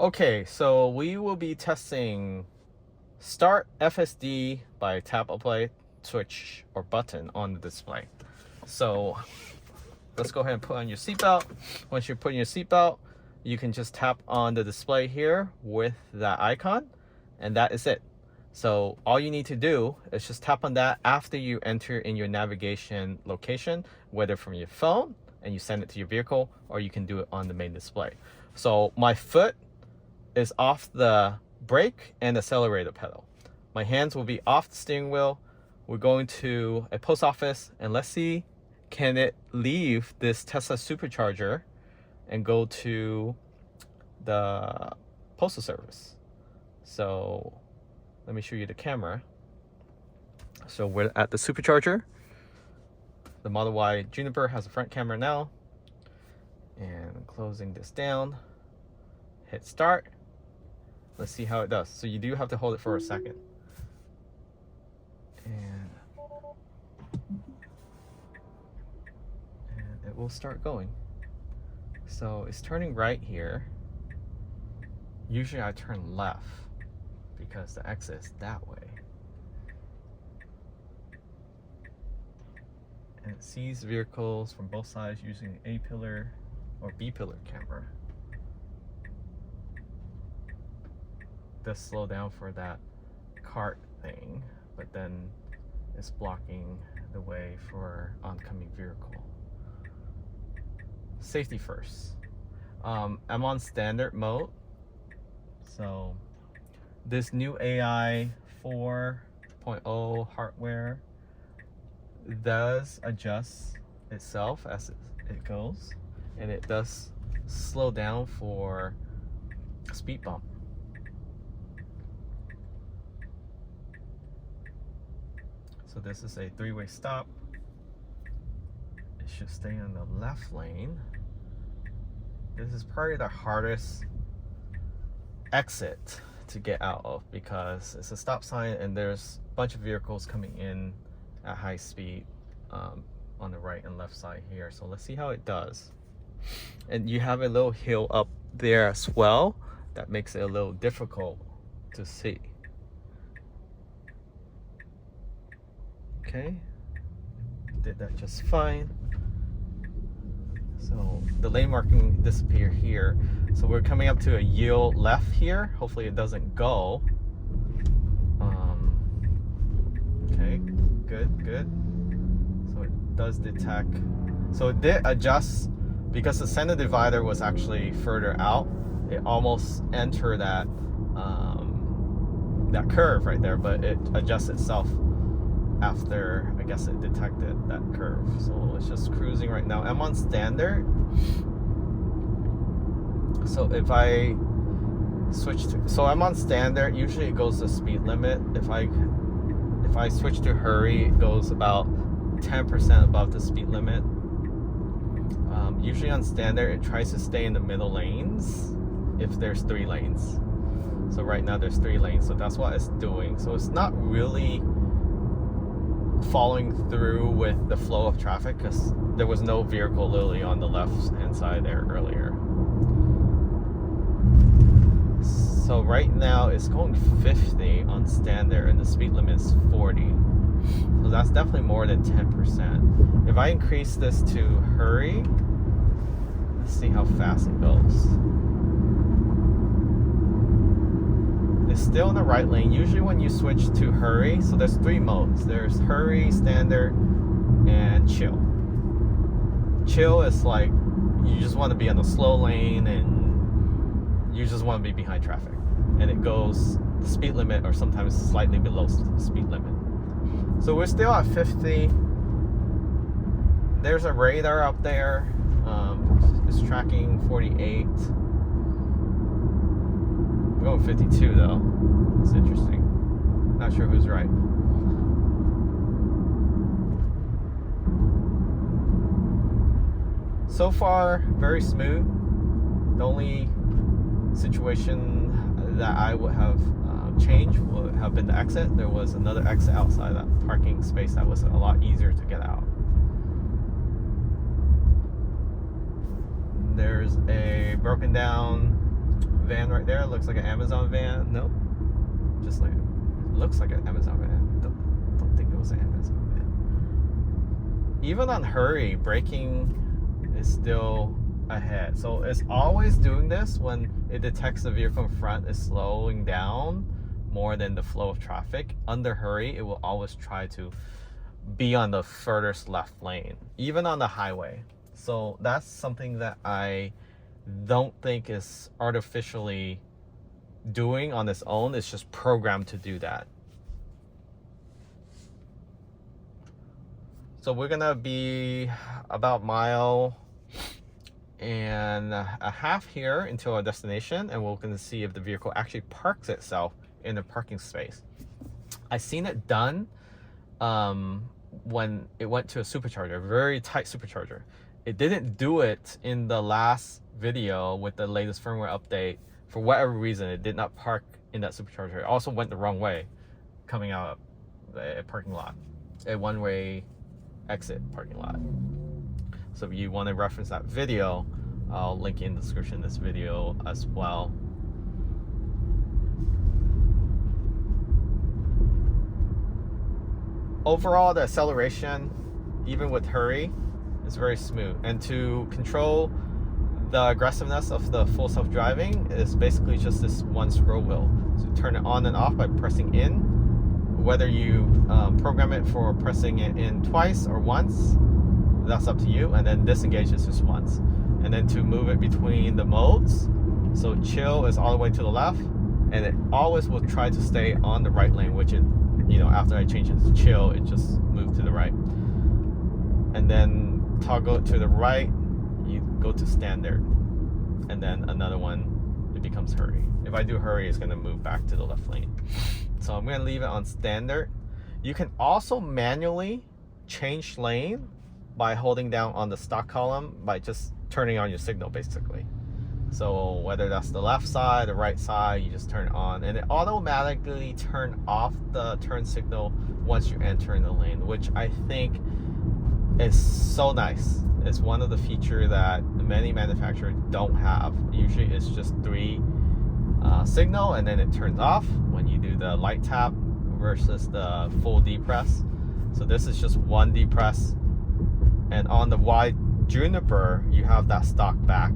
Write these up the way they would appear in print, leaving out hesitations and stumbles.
Okay, so we will be testing start FSD by tap apply switch or button on the display. So let's go ahead and put on your seatbelt. Once you put in your seatbelt, you can just tap on the display here with that icon, and that is it. So all you need to do is just tap on that after you enter in your navigation location, whether from your phone and you send it to your vehicle, or you can do it on the main display. So my foot is off the brake and accelerator pedal. My hands will be off the steering wheel. We're going to a post office, and let's see, can it leave this Tesla supercharger and go to the postal service? So let me show you the camera. So we're at the supercharger. The Model Y Juniper has a front camera now. And I'm closing this down. Hit start. Let's see how it does. So you do have to hold it for a second. And it will start going. So it's turning right here. Usually I turn left because the exit is that way. And it sees vehicles from both sides using A pillar or B pillar camera. Does slow down for that cart thing, but then it's blocking the way for oncoming vehicle. Safety first. I'm on standard mode. So this new AI 4.0 hardware does adjust itself as it goes, and it does slow down for speed bump. So this is a three-way stop. It should stay in the left lane. This is probably the hardest exit to get out of because it's a stop sign and there's a bunch of vehicles coming in at high speed on the right and left side here. So let's see how it does. And you have a little hill up there as well that makes it a little difficult to see. Okay, did that just fine. So the lane marking disappeared here. So we're coming up to a yield left here. Hopefully it doesn't go. Okay, good. So it does detect. So it did adjust because the center divider was actually further out. It almost entered that that curve right there, but it adjusts itself after, I guess, it detected that curve. So it's just cruising right now. I'm on standard. So if I switch to, so I'm on standard, usually it goes to speed limit. If I switch to hurry, it goes about 10% above the speed limit. Usually on standard, it tries to stay in the middle lanes if there's 3 lanes. So right now there's 3 lanes, so that's what it's doing. So it's not really following through with the flow of traffic because there was no vehicle literally on the left hand side there earlier. So right now it's going 50 on standard and the speed limit is 40. So that's definitely more than 10%. If I increase this to hurry, let's see how fast it goes. It's still in the right lane. Usually when you switch to hurry, so there's 3 modes. There's hurry, standard, and chill. Chill is like you just want to be on the slow lane and you just want to be behind traffic. And it goes the speed limit or sometimes slightly below the speed limit. So we're still at 50. There's a radar up there. It's tracking 48. I'm going 52 though. It's interesting. Not sure who's right. So far, very smooth. The only situation that I would have changed would have been the exit. There was another exit outside that parking space that was a lot easier to get out. There's a broken down van right there. Looks like an Amazon van. Nope. Just like, it looks like an Amazon van. Don't think it was an Amazon van. Even on hurry, braking is still ahead. So it's always doing this when it detects the vehicle in front is slowing down more than the flow of traffic. Under hurry, it will always try to be on the furthest left lane, even on the highway. So that's something that I don't think is artificially doing on its own. It's just programmed to do that. So we're gonna be about mile and a half here into our destination, and we're gonna see if the vehicle actually parks itself in a parking space. I've seen it done when it went to a supercharger, a very tight supercharger. It didn't do it in the last video with the latest firmware update. For whatever reason, it did not park in that supercharger. It also went the wrong way coming out of a parking lot, a one-way exit parking lot. So if you want to reference that video, I'll link in the description of this video as well. Overall, the acceleration, even with hurry, is very smooth. And to control the aggressiveness of the full self-driving is basically just this one scroll wheel. So you turn it on and off by pressing in. Whether you program it for pressing it in twice or once, that's up to you. And then disengage is just once. And then to move it between the modes, so chill is all the way to the left, and it always will try to stay on the right lane, which it, after I change it to chill, it just moved to the right. And then toggle to the right, you go to standard, and then another one, it becomes hurry. If I do hurry, it's gonna move back to the left lane. So I'm gonna leave it on standard. You can also manually change lane by holding down on the stock column by just turning on your signal, basically. So whether that's the left side, the right side, you just turn it on, and it automatically turn off the turn signal once you enter in the lane, which I think is so nice. It's one of the features that many manufacturers don't have. Usually it's just 3 signal, and then it turns off when you do the light tap versus the full depress. So this is just 1 depress, and on the Y Juniper, you have that stock back.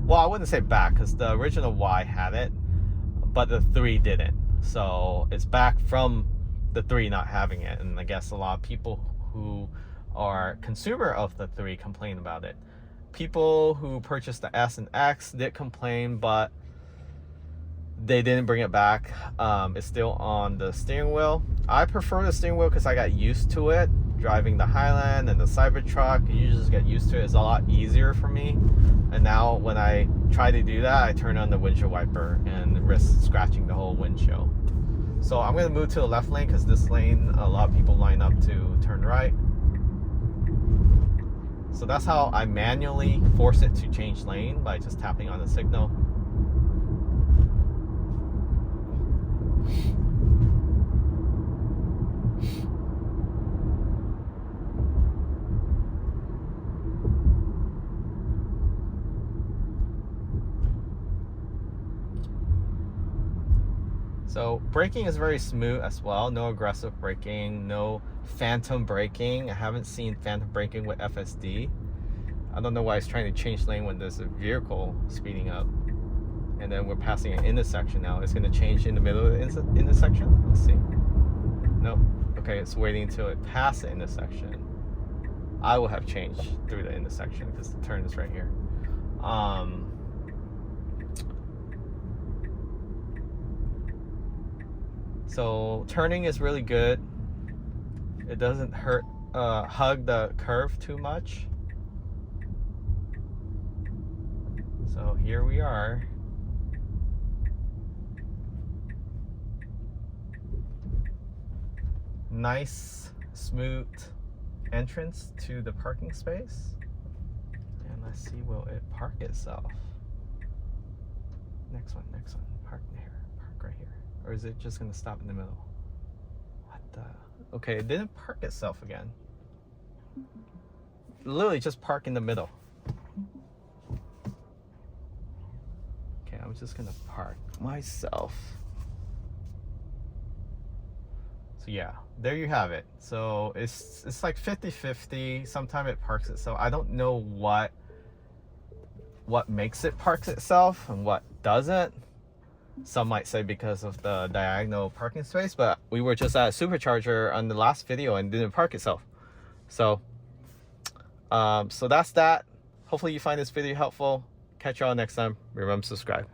Well, I wouldn't say back, because the original Y had it, but the 3 didn't. So it's back from the 3 not having it, and I guess a lot of people who are consumer of the 3 complain about it. People who purchased the S and X did complain, but they didn't bring it back. It's still on the steering wheel. I prefer the steering wheel because I got used to it. Driving the Highland and the Cybertruck, you just get used to it. It's a lot easier for me. And now when I try to do that, I turn on the windshield wiper and risk scratching the whole windshield. So I'm going to move to the left lane because this lane, a lot of people line up to turn right. So that's how I manually force it to change lane, by just tapping on the signal. So braking is very smooth as well. No aggressive braking, no phantom braking. I haven't seen phantom braking with FSD. I don't know why it's trying to change lane when there's a vehicle speeding up. And then we're passing an intersection now. It's gonna change in the middle of the intersection. Let's see. Nope. Okay, it's waiting until it passes the intersection. I will have changed through the intersection because the turn is right here. So turning is really good. It doesn't hug the curve too much. So here we are. Nice, smooth entrance to the parking space. And let's see, will it park itself? Next one, park here, park right here. Or is it just gonna stop in the middle? What the? Okay, it didn't park itself again. Literally just park in the middle. Okay, I'm I'm just gonna park myself. So yeah, there you have it. So it's like 50-50. Sometimes it parks itself. I don't know what makes it parks itself and what doesn't. Some might say because of the diagonal parking space, but we were just at a supercharger on the last video and didn't park itself. So so that's that. Hopefully you find this video helpful. Catch y'all next time. Remember to subscribe.